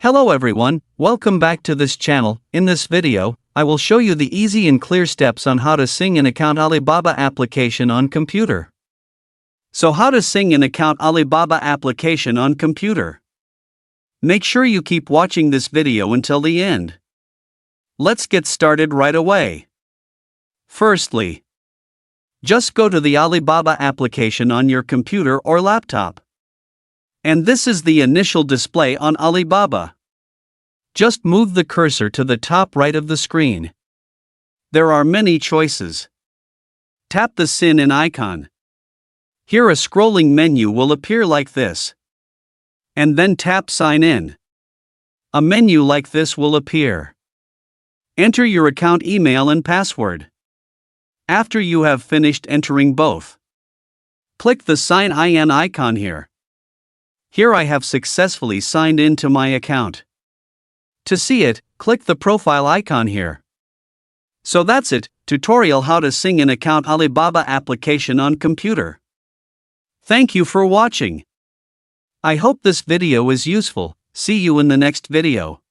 Hello everyone, welcome back to this channel. In this video, I will show you the easy and clear steps on how to sync an account Alibaba application on computer. So how to sync an account Alibaba application on computer? Make sure you keep watching this video until the end. Let's get started right away. Firstly, just go to the Alibaba application on your computer or laptop. And this is the initial display on Alibaba. Just move the cursor to the top right of the screen. There are many choices. Tap the sign in icon. Here a scrolling menu will appear like this. And then tap Sign In. A menu like this will appear. Enter your account email and password. After you have finished entering both, click the Sign In icon here. Here I have successfully signed in to my account. To see it, click the profile icon here. So that's it, tutorial how to sync an account Alibaba application on computer. Thank you for watching. I hope this video is useful. See you in the next video.